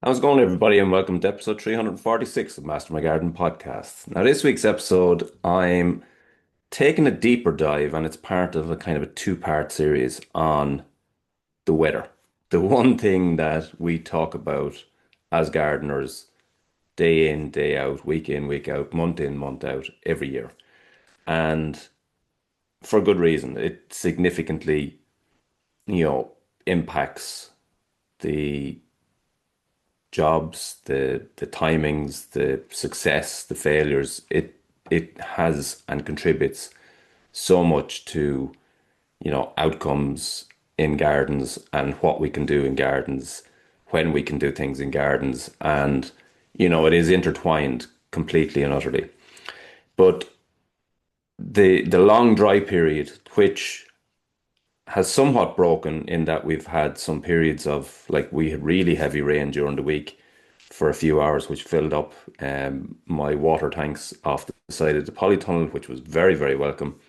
How's it going, everybody, and welcome to episode 346 of Master My Garden podcast. Now, this week's episode, I'm taking a deeper dive, and it's part of a kind of a two-part series on the weather. The one thing that we talk about as gardeners day in, day out, week in, week out, month in, month out, every year. And for good reason. It significantly, you know, impacts the jobs, the timings, the success, the failures. It has and contributes so much to, outcomes in gardens and what we can do in gardens, when we can do things in gardens, and it is intertwined completely and utterly. But the long dry period, which has somewhat broken in that we've had some periods of like we had really heavy rain during the week for a few hours, which filled up my water tanks off the side of the polytunnel, which was very, very welcome.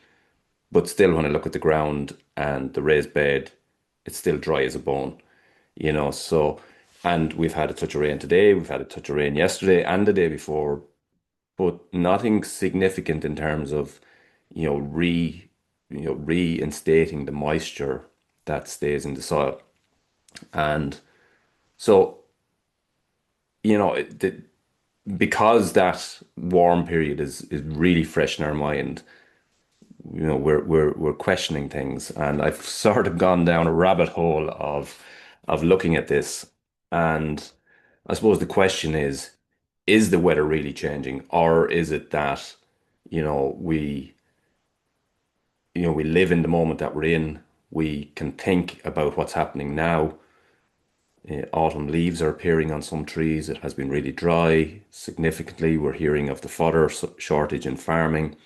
But still, when I look at the ground and the raised bed, it's still dry as a bone, So, and we've had a touch of rain today, we've had a touch of rain yesterday and the day before, but nothing significant in terms of, reinstating the moisture that stays in the soil. And so, because that warm period is really fresh in our mind, we're questioning things, and I've sort of gone down a rabbit hole of looking at this, and I suppose the question is the weather really changing, or is it that, you know, we we live in the moment that we're in. We can think about what's happening now. Autumn leaves are appearing on some trees. It has been really dry significantly. We're hearing of the fodder shortage in farming,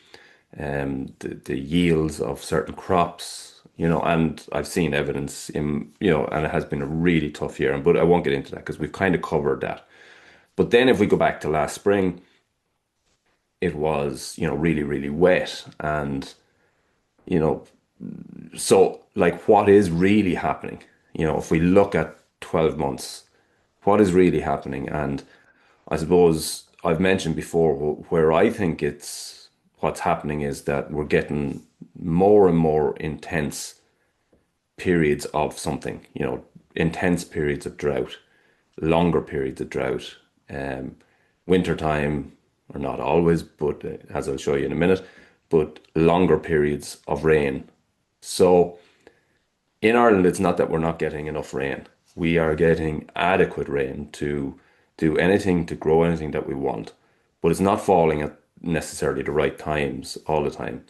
the yields of certain crops, and I've seen evidence and it has been a really tough year. But I won't get into that because we've kind of covered that. But then if we go back to last spring, it was, really, really wet. And, you know, so like what is really happening? If we look at 12 months, what is really happening? And I suppose I've mentioned before where I think what's happening is that we're getting more and more intense periods of something, intense periods of drought, longer periods of drought, um, winter time, or not always, but as I'll show you in a minute, but longer periods of rain. So in Ireland, it's not that we're not getting enough rain. We are getting adequate rain to do anything, to grow anything that we want, but it's not falling at necessarily the right times all the time.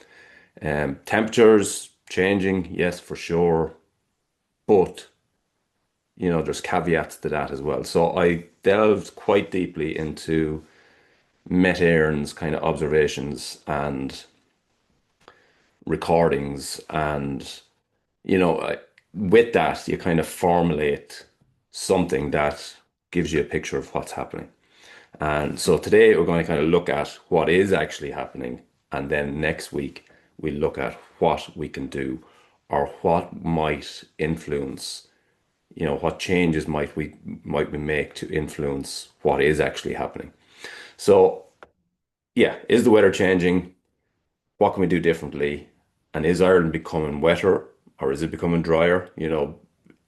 Temperatures changing, yes, for sure, but there's caveats to that as well. So I delved quite deeply into Met Éireann's kind of observations and recordings, and with that, you kind of formulate something that gives you a picture of what's happening. And so today we're going to kind of look at what is actually happening. And then next week we look at what we can do or what might influence, what changes might we make to influence what is actually happening. So yeah, is the weather changing? What can we do differently? And is Ireland becoming wetter or is it becoming drier?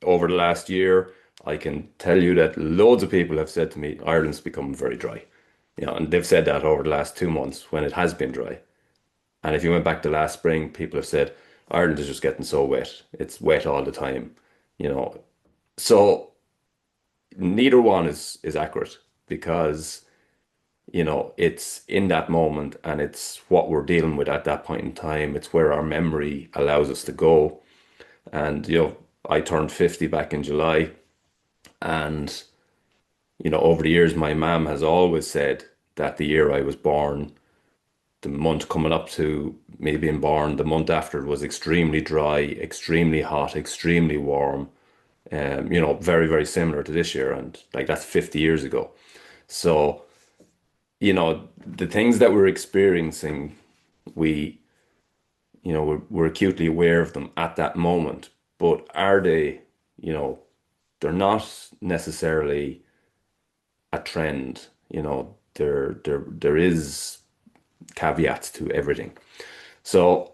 Over the last year, I can tell you that loads of people have said to me, Ireland's becoming very dry. And they've said that over the last 2 months when it has been dry. And if you went back to last spring, people have said, Ireland is just getting so wet. It's wet all the time. You know, so neither one is accurate because it's in that moment and it's what we're dealing with at that point in time. It's where our memory allows us to go. And, I turned 50 back in July. And, over the years, my mum has always said that the year I was born, the month coming up to me being born, the month after was extremely dry, extremely hot, extremely warm. Very, very similar to this year. And like that's 50 years ago. So, the things that we're experiencing, we, we're acutely aware of them at that moment, but are they, you know, they're not necessarily, a trend. There is caveats to everything. So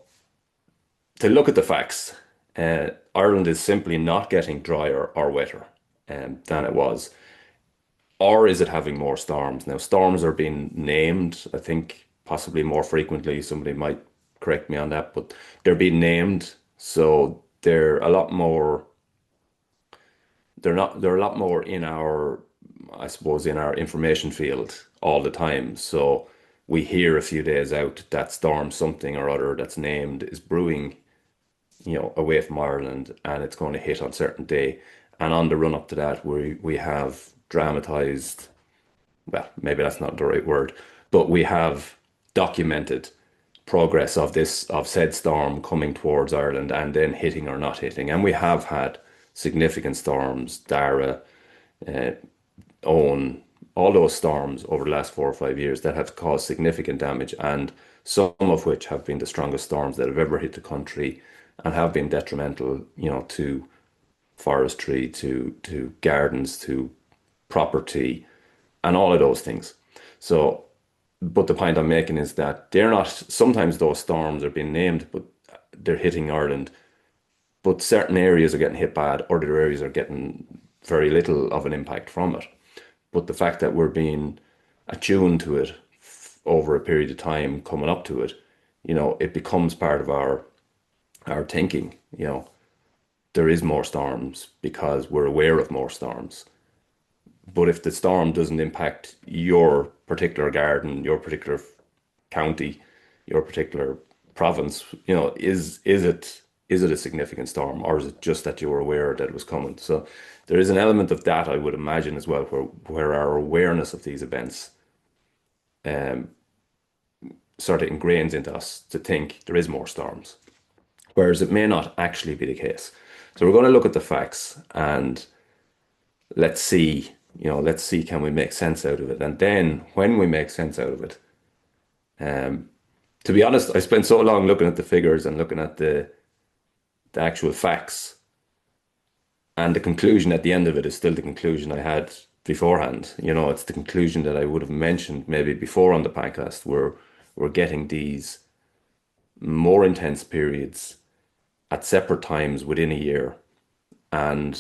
to look at the facts, Ireland is simply not getting drier or wetter than it was. Or is it having more storms? Now, storms are being named, I think possibly more frequently. Somebody might correct me on that, but they're being named. So they're a lot more, they're a lot more in our, I suppose, in our information field all the time. So we hear a few days out that storm something or other that's named is brewing, away from Ireland, and it's going to hit on certain day. And on the run up to that, we have dramatized, well, maybe that's not the right word, but we have documented progress of said storm coming towards Ireland and then hitting or not hitting. And we have had significant storms, Dara, uh, Owen, all those storms over the last 4 or 5 years that have caused significant damage, and some of which have been the strongest storms that have ever hit the country and have been detrimental, to forestry, to gardens, to property, and all of those things. So, but the point I'm making is that they're not, sometimes those storms are being named, but they're hitting Ireland, but certain areas are getting hit bad, other areas are getting very little of an impact from it. But the fact that we're being attuned to it over a period of time coming up to it, it becomes part of our thinking. There is more storms because we're aware of more storms. But if the storm doesn't impact your particular garden, your particular county, your particular province, is it a significant storm, or is it just that you were aware that it was coming? So there is an element of that, I would imagine, as well, where our awareness of these events um, sort of ingrains into us to think there is more storms, whereas it may not actually be the case. So we're going to look at the facts and let's see, can we make sense out of it? And then when we make sense out of it, um, to be honest, I spent so long looking at the figures and looking at the actual facts, and the conclusion at the end of it is still the conclusion I had beforehand. It's the conclusion that I would have mentioned maybe before on the podcast, where we're getting these more intense periods at separate times within a year. And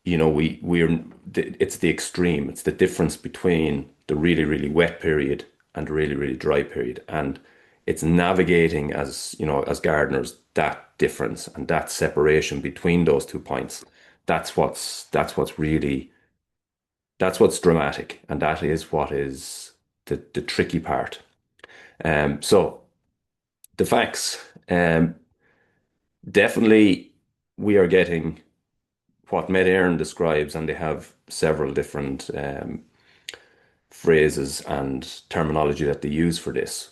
it's the extreme. It's the difference between the really, really wet period and the really, really dry period. And it's navigating as gardeners, that difference and that separation between those 2 points. That's what's dramatic. And that is what is the tricky part. So the facts, definitely we are getting what Met Éireann describes, and they have several different phrases and terminology that they use for this.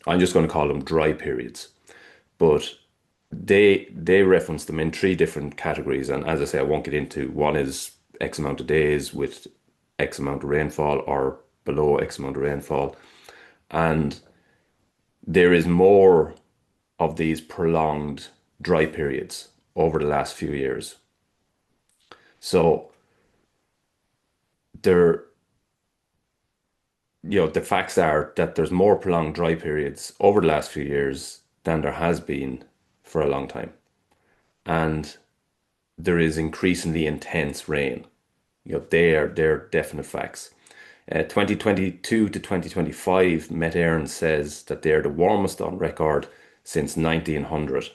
I'm just going to call them dry periods, but they reference them in three different categories. And as I say, I won't get into one is X amount of days with X amount of rainfall or below X amount of rainfall. And there is more of these prolonged dry periods over the last few years. So there, the facts are that there's more prolonged dry periods over the last few years than there has been for a long time. And there is increasingly intense rain. They're definite facts. 2022 to 2025, Met Éireann says that they're the warmest on record since 1900.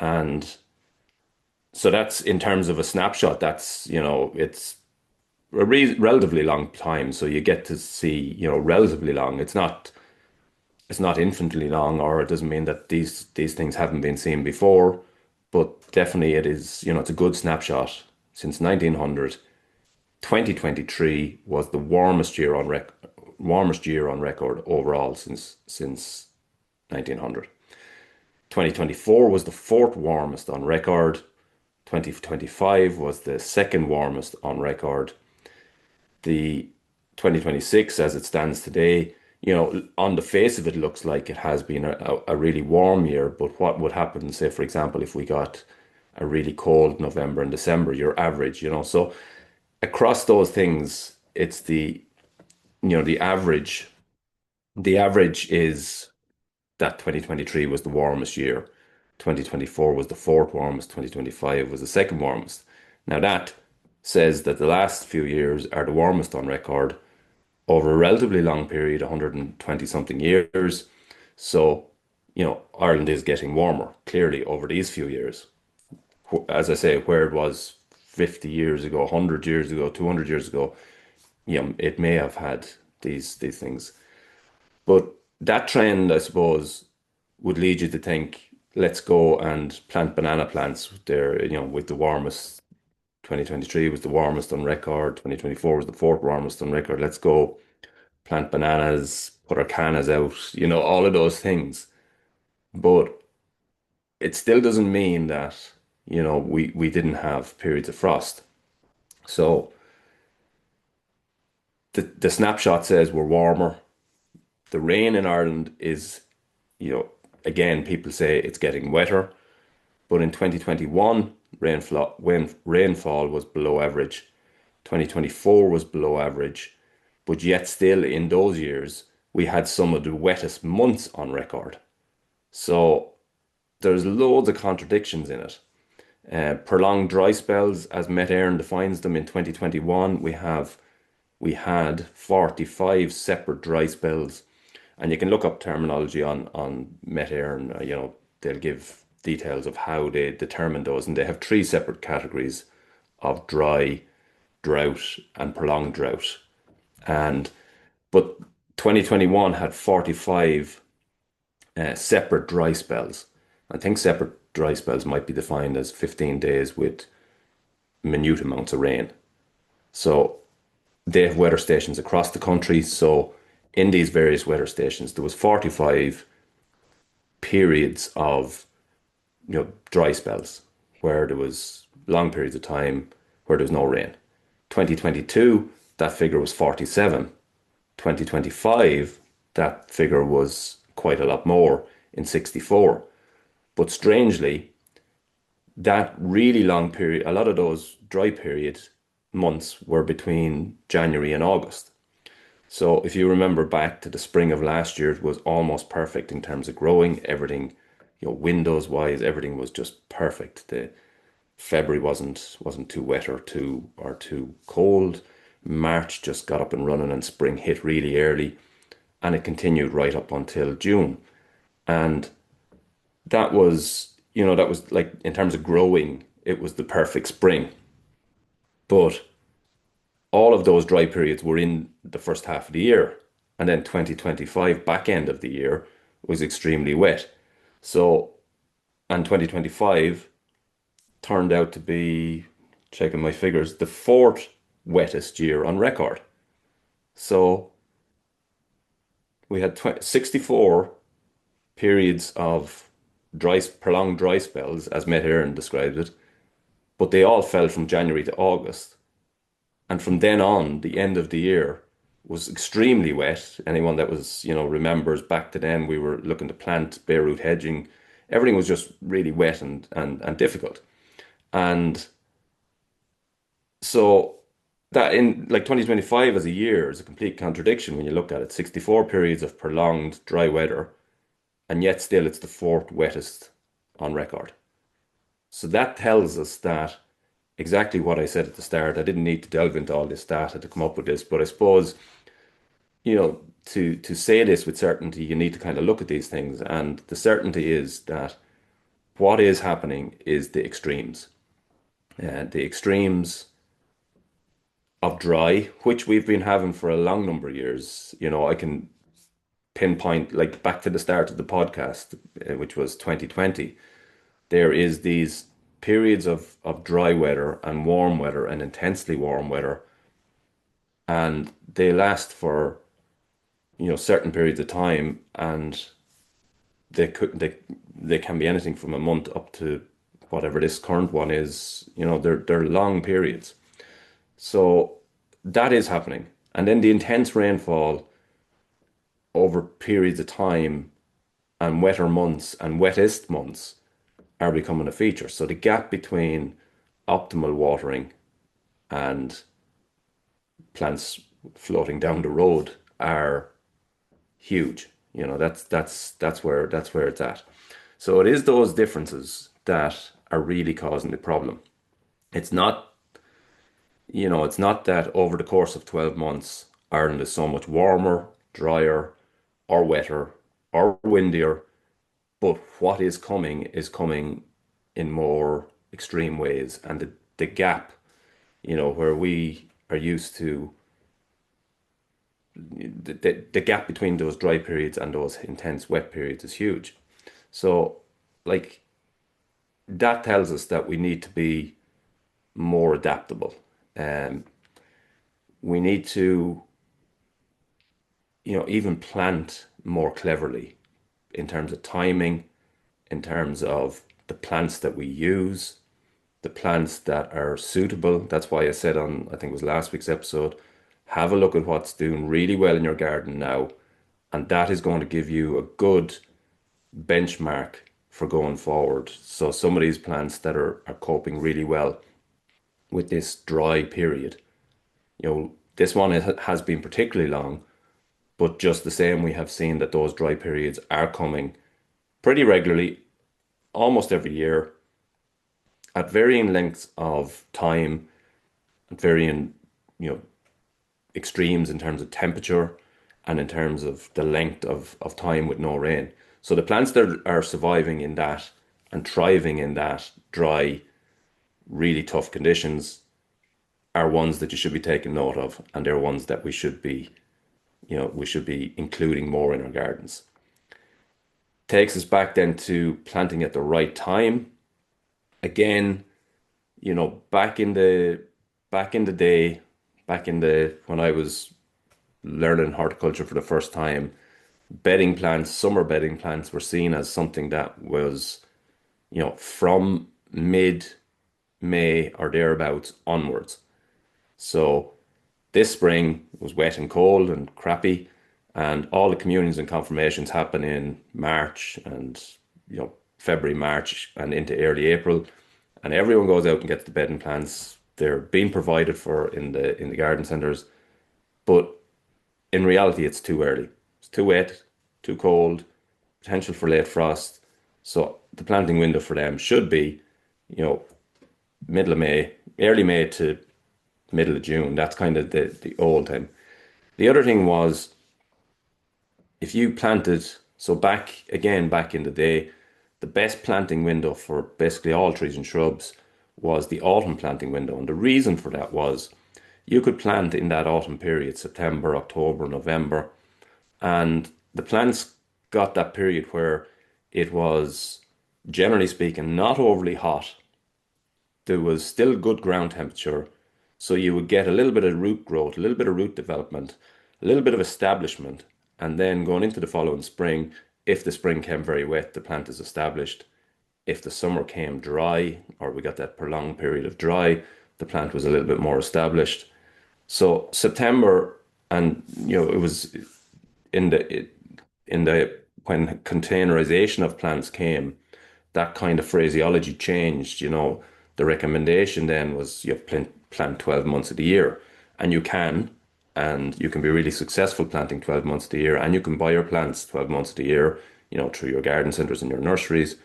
And so that's in terms of a snapshot, that's, it's a relatively long time. So you get to see, relatively long. It's not infinitely long, or it doesn't mean that these things haven't been seen before, but definitely it is, it's a good snapshot since 1900. 2023 was the warmest year on record overall since 1900. 2024 was the fourth warmest on record. 2025 was the second warmest on record. The 2026, as it stands today, on the face of it, looks like it has been a really warm year. But what would happen, say, for example, if we got a really cold November and December, your average, so across those things, it's the average. The average is that 2023 was the warmest year. 2024 was the fourth warmest. 2025 was the second warmest. Now that says that the last few years are the warmest on record over a relatively long period, 120 something years. So, Ireland is getting warmer, clearly, over these few years. As I say, where it was 50 years ago, 100 years ago, 200 years ago, it may have had these things. But that trend, I suppose, would lead you to think, let's go and plant banana plants there, with the warmest. 2023 was the warmest on record. 2024 was the fourth warmest on record. Let's go plant bananas, put our cannas out, all of those things. But it still doesn't mean that, we didn't have periods of frost. So the snapshot says we're warmer. The rain in Ireland is, you know, again, people say it's getting wetter, but in 2021, rainfall was below average. 2024 was below average, but yet still in those years, we had some of the wettest months on record. So there's loads of contradictions in it. Prolonged dry spells, as Met Éireann defines them in 2021, we had 45 separate dry spells, and you can look up terminology on Met Éireann. They'll give details of how they determine those, and they have three separate categories of dry, drought, and prolonged drought. And but 2021 had 45 separate dry spells. I think separate dry spells might be defined as 15 days with minute amounts of rain. So they have weather stations across the country. So in these various weather stations, there was 45 periods of dry spells where there was long periods of time where there was no rain. 2022, that figure was 47. 2025, that figure was quite a lot more in 64. But strangely, that really long period, a lot of those dry period months were between January and August. So if you remember back to the spring of last year, it was almost perfect in terms of growing. Everything, windows wise, everything was just perfect. The February wasn't too wet or too cold. March just got up and running, and spring hit really early, and it continued right up until June. And that was like, in terms of growing, it was the perfect spring. But all of those dry periods were in the first half of the year. And then 2025, back end of the year, was extremely wet. So, and 2025 turned out to be, checking my figures, the fourth wettest year on record. So we had 64 periods of prolonged dry spells, as Met Éireann described it, but they all fell from January to August. And from then on, the end of the year was extremely wet. Anyone that remembers back to then, we were looking to plant bare root hedging. Everything was just really wet and difficult. And so that, in like 2025 as a year, is a complete contradiction when you look at it. 64 periods of prolonged dry weather, and yet still it's the fourth wettest on record. So that tells us that exactly what I said at the start. I didn't need to delve into all this data to come up with this, but I suppose, to say this with certainty, you need to kind of look at these things. And the certainty is that what is happening is the extremes. The extremes of dry, which we've been having for a long number of years. I can pinpoint, like, back to the start of the podcast, which was 2020. There is these periods of dry weather and warm weather and intensely warm weather, and they last for certain periods of time, and they can be anything from a month up to whatever this current one is. They're long periods. So that is happening. And then the intense rainfall over periods of time and wetter months and wettest months are becoming a feature. So the gap between optimal watering and plants floating down the road are huge. You know, that's where it's at. So it is those differences that are really causing the problem. It's not, it's not that over the course of 12 months, Ireland is so much warmer, drier, or wetter, or windier, but what is coming in more extreme ways. And the gap, where we are used to the gap between those dry periods and those intense wet periods is huge. So, like, that tells us that we need to be more adaptable. Um, we need to, even plant more cleverly in terms of timing, in terms of the plants that we use, the plants that are suitable. That's why I said on, I think it was last week's episode, have a look at what's doing really well in your garden now, and that is going to give you a good benchmark for going forward. So some of these plants that are coping really well with this dry period, this one has been particularly long, but just the same, we have seen that those dry periods are coming pretty regularly, almost every year, at varying lengths of time, at varying, you know, extremes in terms of temperature and in terms of the length of time with no rain. So the plants that are surviving in that and thriving in that dry, really tough conditions are ones that you should be taking note of, and they're ones that we should be including more in our gardens. Takes us back then to planting at the right time. Again, back in the day, when I was learning horticulture for the first time, bedding plants, summer bedding plants were seen as something that was, from mid-May or thereabouts onwards. So this spring was wet and cold and crappy, and all the communions and confirmations happen in March and February, March, and into early April, and everyone goes out and gets the bedding plants. They're being provided for in the garden centres, but in reality, it's too early. It's too wet, too cold, potential for late frost. So the planting window for them should be, you know, middle of May, early May to middle of June. That's kind of the old time. The other thing was if you planted, so back in the day, the best planting window for basically all trees and shrubs was the autumn planting window. And the reason for that was you could plant in that autumn period, September, October, November, and the plants got that period where it was, generally speaking, not overly hot. There was still good ground temperature. So you would get a little bit of root growth, a little bit of root development, a little bit of establishment. And then going into the following spring, if the spring came very wet, the plant is established. If the summer came dry, or we got that prolonged period of dry, the plant was a little bit more established. So September, and it was in the when containerization of plants came, that kind of phraseology changed. The recommendation then was you plant 12 months of the year, and you can be really successful planting 12 months of the year, and you can buy your plants 12 months of the year, through your garden centers and your nurseries.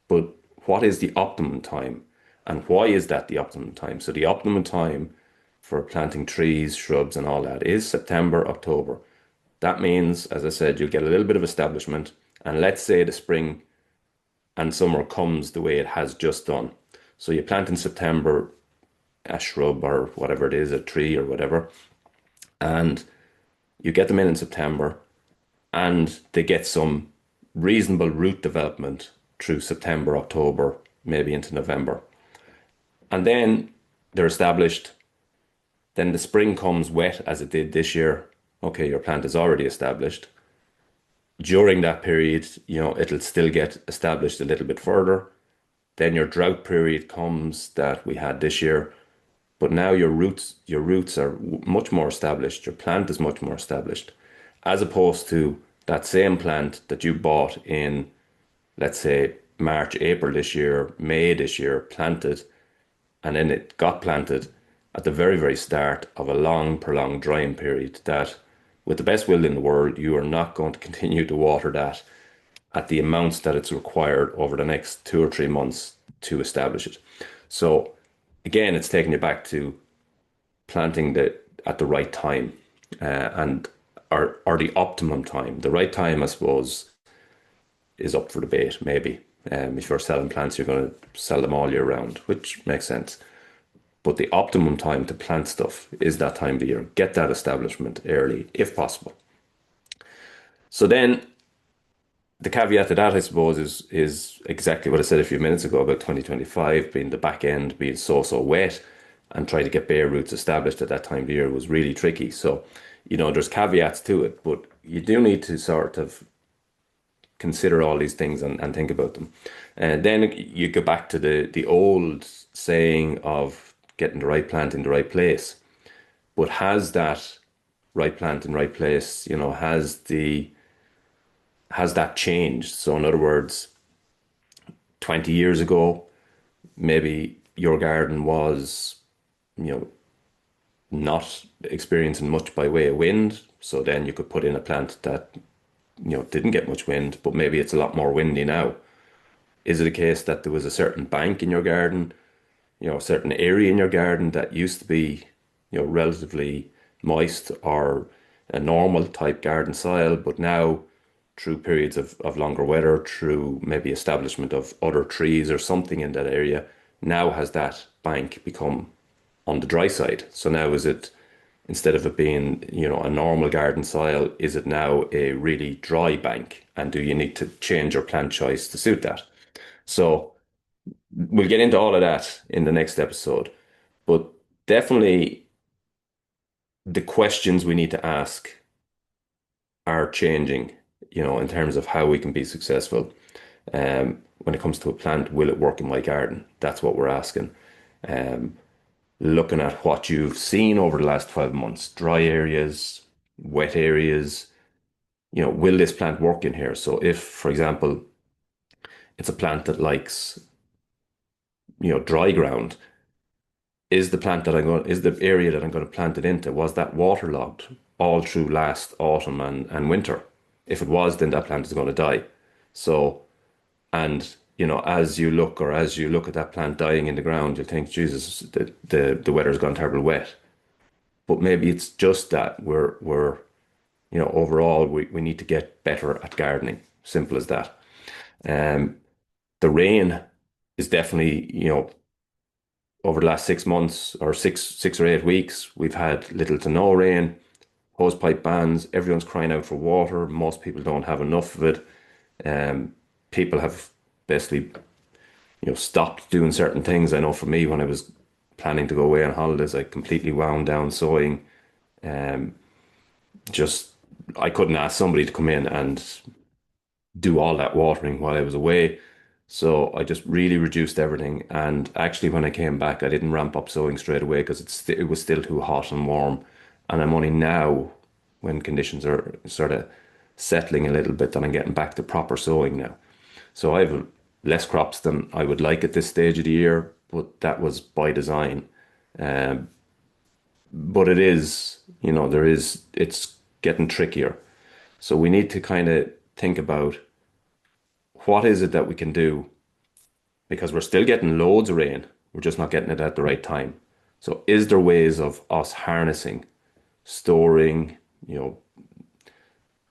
But what is the optimum time, and why is that the optimum time? So the optimum time for planting trees, shrubs, and all that is September, October. That means, as I said, you'll get a little bit of establishment, and let's say the spring and summer comes the way it has just done. So you plant in September a shrub or whatever it is, a tree or whatever, and you get them in September, and they get some reasonable root development through September, October, maybe into November. And then they're established. Then the spring comes wet as it did this year. Okay, your plant is already established. During that period, it'll still get established a little bit further. Then your drought period comes that we had this year. But now your roots are much more established. Your plant is much more established, as opposed to that same plant that you bought in, let's say, March, April this year, May this year, planted, and then it got planted, at the very, very start of a long, prolonged drying period that, with the best will in the world, you are not going to continue to water that at the amounts that it's required over the next 2 or 3 months to establish it. So again, it's taking you back to planting at the right time, and or the optimum time. The right time, I suppose, is up for debate. Maybe if you're selling plants, you're going to sell them all year round, which makes sense. But the optimum time to plant stuff is that time of the year. Get that establishment early, if possible. So then the caveat to that, I suppose, is exactly what I said a few minutes ago about 2025 being the back end being so wet, and trying to get bare roots established at that time of the year was really tricky. So, there's caveats to it, but you do need to sort of consider all these things and think about them. And then you go back to the old saying of getting the right plant in the right place. But has that right plant in right place, has that changed? So in other words, 20 years ago, maybe your garden was, you know, not experiencing much by way of wind. So then you could put in a plant that, didn't get much wind, but maybe it's a lot more windy now. Is it a case that there was a certain bank in your garden, a certain area in your garden that used to be, relatively moist or a normal type garden soil, but now through periods of longer weather, through maybe establishment of other trees or something in that area, now has that bank become on the dry side? So now is it, instead of it being, a normal garden soil, is it now a really dry bank? And do you need to change your plant choice to suit that? So we'll get into all of that in the next episode. But definitely the questions we need to ask are changing, in terms of how we can be successful. When it comes to a plant, will it work in my garden? That's what we're asking. Um, Looking at what you've seen over the last 12 months, dry areas, wet areas, will this plant work in here? So if, for example, it's a plant that likes, dry ground, is the area that I'm going to plant it into, was that waterlogged all through last autumn and winter? If it was, then that plant is going to die. So, and as you look at that plant dying in the ground, you'll think, Jesus, the weather's gone terribly wet. But maybe it's just that we're overall we need to get better at gardening. Simple as that. Um, the rain is definitely, over the last 6 months or six or 8 weeks, we've had little to no rain, hosepipe bans, everyone's crying out for water. Most people don't have enough of it. Um, People have basically, stopped doing certain things. I know for me, when I was planning to go away on holidays, I completely wound down sowing. Um, just I couldn't ask somebody to come in and do all that watering while I was away. So I just really reduced everything. And actually, when I came back, I didn't ramp up sowing straight away because it was still too hot and warm. And I'm only now, when conditions are sort of settling a little bit, that I'm getting back to proper sowing now. So I have less crops than I would like at this stage of the year, but that was by design. Um, but it is, it's getting trickier. So we need to kind of think about what is it that we can do, because we're still getting loads of rain. We're just not getting it at the right time. So is there ways of us harnessing, storing, you know,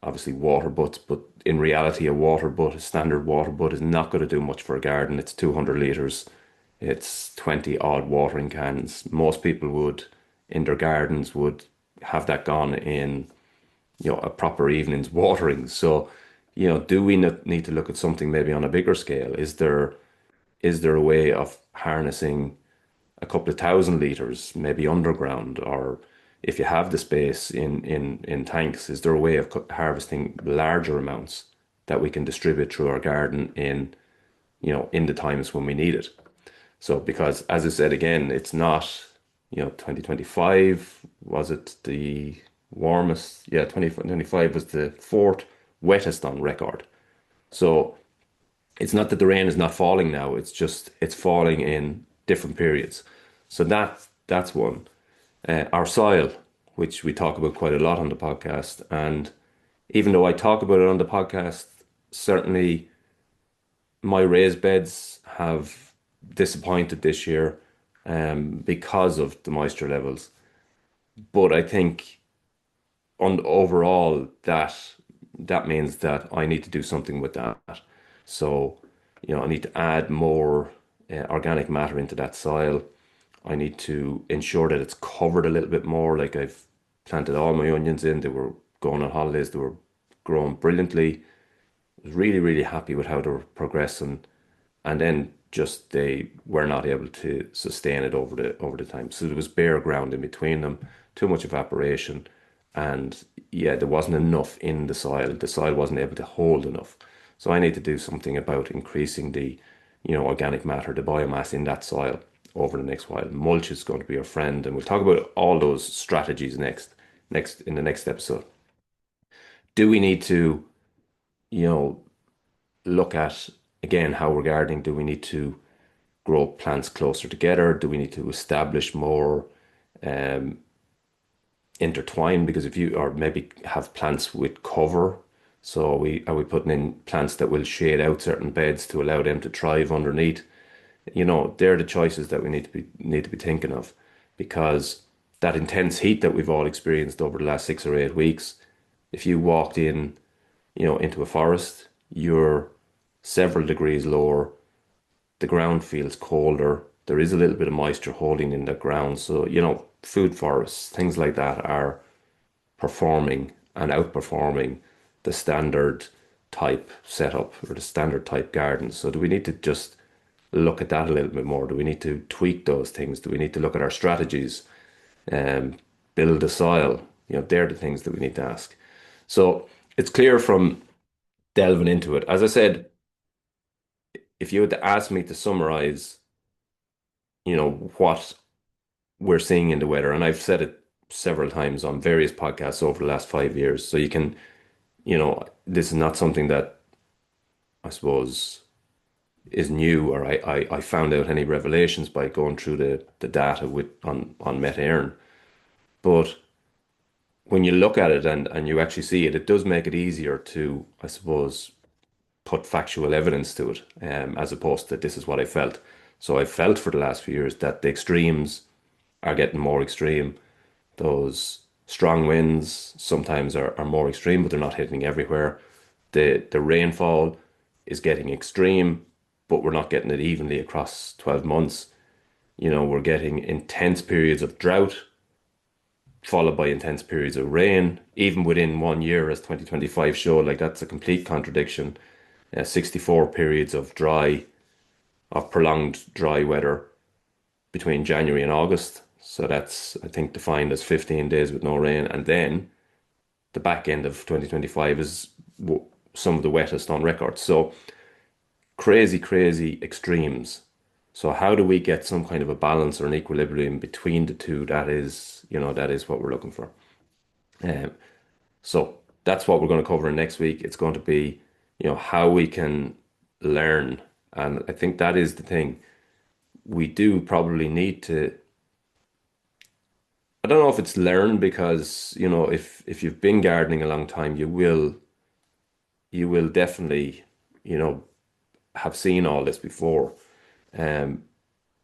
obviously water butts, but in reality, a standard water butt is not going to do much for a garden. It's 200 litres. It's 20 odd watering cans. Most people would, in their gardens, would have that gone in, a proper evening's watering. So, do we need to look at something maybe on a bigger scale? Is there a way of harnessing a couple of thousand liters, maybe underground, or if you have the space in tanks, is there a way of harvesting larger amounts that we can distribute through our garden in the times when we need it? So, because as I said again, it's not, 2025, was it the warmest? Yeah, 2025 was the fourth wettest on record. So it's not that the rain is not falling now, it's just it's falling in different periods. So that's one. our soil, which we talk about quite a lot on the podcast. And even though I talk about it on the podcast, certainly my raised beds have disappointed this year because of the moisture levels. But I think on overall that means that I need to do something with that. So, I need to add more organic matter into that soil. I need to ensure that it's covered a little bit more. Like I've planted all my onions in, they were going on holidays, they were growing brilliantly. I was really, really happy with how they were progressing. And then just they were not able to sustain it over the time. So there was bare ground in between them, too much evaporation, and yeah, there wasn't enough in the soil. The soil wasn't able to hold enough. So I need to do something about increasing the, organic matter, the biomass in that soil over the next while. Mulch is going to be our friend, and we'll talk about all those strategies next in the next episode. Do we need to, you know, look at again how we're gardening? Do we need to grow plants closer together? Do we need to establish more um, intertwine? Because if you or maybe have plants with cover, so are we putting in plants that will shade out certain beds to allow them to thrive underneath? They're the choices that we need to be thinking of, because that intense heat that we've all experienced over the last 6 or 8 weeks, if you walked in, into a forest, you're several degrees lower, the ground feels colder. There is a little bit of moisture holding in the ground. So, food forests, things like that are performing and outperforming the standard type setup or the standard type garden. So, do we need to just look at that a little bit more? Do we need to tweak those things? Do we need to look at our strategies and build the soil? They're the things that we need to ask. So, it's clear from delving into it. As I said, if you had to ask me to summarize, what we're seeing in the weather, and I've said it several times on various podcasts over the last 5 years, so you can, this is not something that I suppose is new, or I found out any revelations by going through the data on Met Éireann. But when you look at it and you actually see it, it does make it easier to, I suppose, put factual evidence to it, as opposed to this is what I felt. So I felt for the last few years that the extremes are getting more extreme. Those strong winds sometimes are more extreme, but they're not hitting everywhere. The rainfall is getting extreme, but we're not getting it evenly across 12 months. We're getting intense periods of drought, followed by intense periods of rain, even within 1 year, as 2025 showed. Like that's a complete contradiction. 64 periods of prolonged dry weather between January and August. So that's, I think, defined as 15 days with no rain. And then the back end of 2025 is some of the wettest on record. So crazy, crazy extremes. So how do we get some kind of a balance or an equilibrium between the two? That is what we're looking for. Um, so that's what we're going to cover in next week. It's going to be, how we can learn. And I think that is the thing. We do probably need to, I don't know if it's learn, because, if you've been gardening a long time, you will definitely, you know, have seen all this before. Um,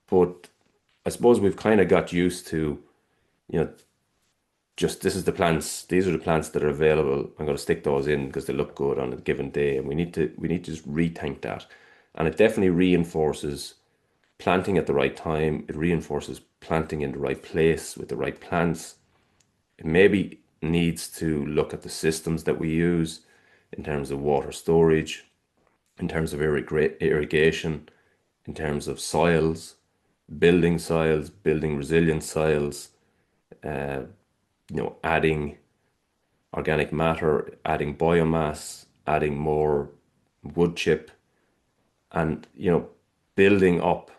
but I suppose we've kind of got used to, you know, just this is the plants, these are the plants that are available. I'm going to stick those in because they look good on a given day. And we need to just rethink that. And it definitely reinforces planting at the right time. It reinforces planting in the right place with the right plants. It maybe needs to look at the systems that we use in terms of water storage, in terms of irrigation, in terms of soils, building resilient soils, uh, adding organic matter, adding biomass, adding more wood chip, and building up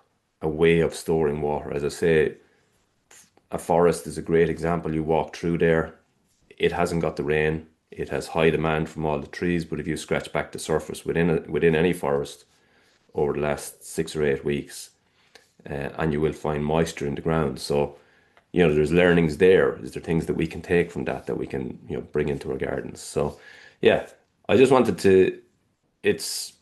a way of storing water. As I say, a forest is a great example. You walk through there, it hasn't got the rain. It has high demand from all the trees, but if you scratch back the surface within any forest over the last 6 or 8 weeks, and you will find moisture in the ground. So there's learnings there. Is there things that we can take from that that we can, bring into our gardens? So, yeah, I just wanted to, it's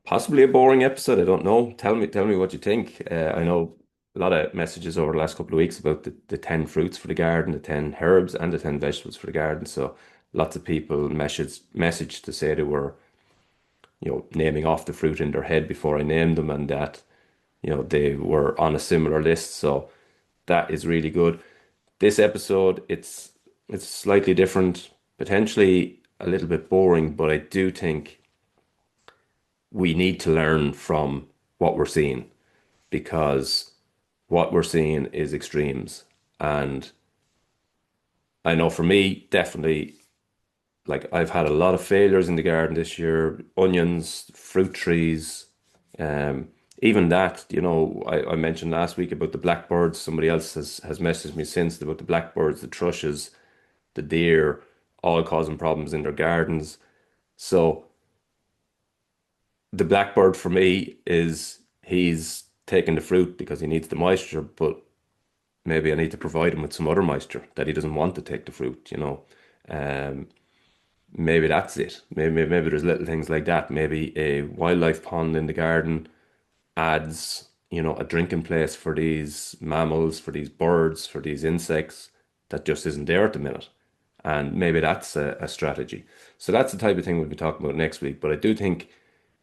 possibly a boring episode. I don't know. Tell me what you think. I know a lot of messages over the last couple of weeks about the 10 fruits for the garden, the 10 herbs, and the 10 vegetables for the garden. So lots of people message to say they were, naming off the fruit in their head before I named them, and that, they were on a similar list. So that is really good. This episode, it's slightly different, potentially a little bit boring, but I do think we need to learn from what we're seeing, because what we're seeing is extremes. And I know for me, definitely, like I've had a lot of failures in the garden this year, onions, fruit trees, um, even that, I mentioned last week about the blackbirds. Somebody else has messaged me since about the blackbirds, the thrushes, the deer, all causing problems in their gardens. So the blackbird for me is he's taking the fruit because he needs the moisture, but maybe I need to provide him with some other moisture that he doesn't want to take the fruit. Um, maybe that's it. Maybe there's little things like that. Maybe a wildlife pond in the garden adds, a drinking place for these mammals, for these birds, for these insects that just isn't there at the minute. And maybe that's a strategy. So that's the type of thing we'll be talking about next week. But I do think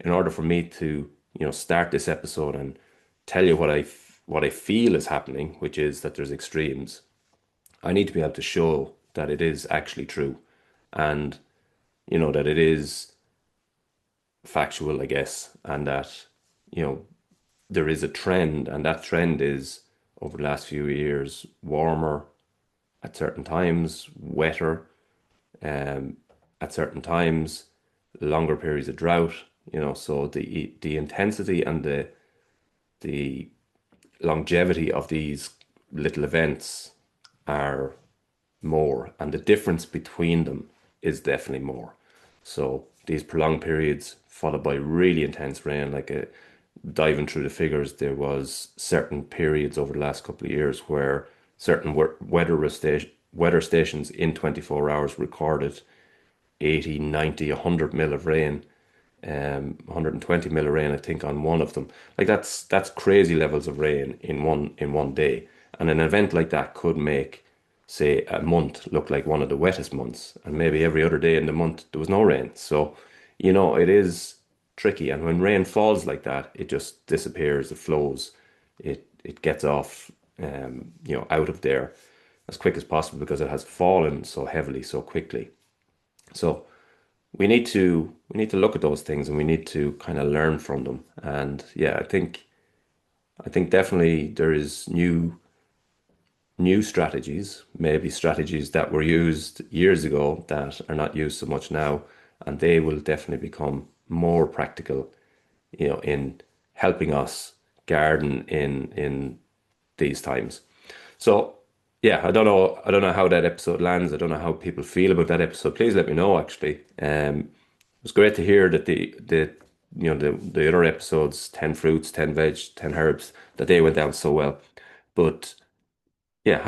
in order for me to, start this episode and tell you what I feel is happening, which is that there's extremes, I need to be able to show that it is actually true, and that it is factual, I guess, and that, you know, there is a trend, and that trend is over the last few years warmer at certain times, wetter um, at certain times, longer periods of drought. So the intensity and the longevity of these little events are more, and the difference between them is definitely more. So these prolonged periods followed by really intense rain, diving through the figures, there was certain periods over the last couple of years where certain weather stations in 24 hours recorded 80, 90, 100 mil of rain, 120 mil of rain, I think, on one of them. Like that's crazy levels of rain in one day. And an event like that could make, say, a month look like one of the wettest months, and maybe every other day in the month there was no rain. So, it is tricky. And when rain falls like that, it just disappears, it flows, it gets off, out of there as quick as possible because it has fallen so heavily so quickly. So we need to look at those things, and we need to kind of learn from them. And yeah, I think definitely there is new strategies, maybe strategies that were used years ago that are not used so much now, and they will definitely become more practical, in helping us garden in these times. So yeah, I don't know how that episode lands. I don't know how people feel about that episode. Please let me know, actually. It was great to hear that the other episodes, 10 fruits, 10 veg, 10 herbs, that they went down so well. But yeah,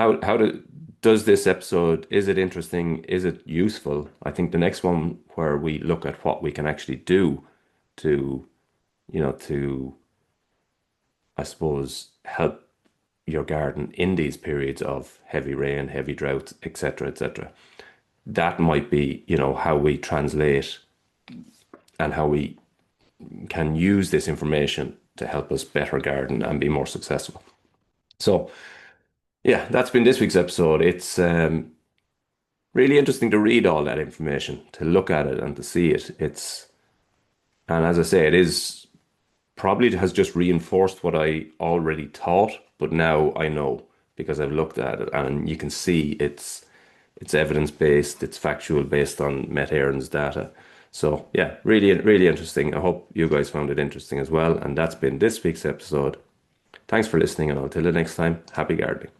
does this episode, is it interesting? Is it useful? I think the next one, where we look at what we can actually do to, to, I suppose, help your garden in these periods of heavy rain, heavy drought, etc., etc. That might be, how we translate and how we can use this information to help us better garden and be more successful. So, yeah, that's been this week's episode. It's really interesting to read all that information, to look at it and to see it. And as I say, it is probably has just reinforced what I already thought, but now I know because I've looked at it, and you can see it's evidence based, it's factual, based on Met Éireann's data. So yeah, really, really interesting. I hope you guys found it interesting as well. And that's been this week's episode. Thanks for listening, and until the next time, happy gardening.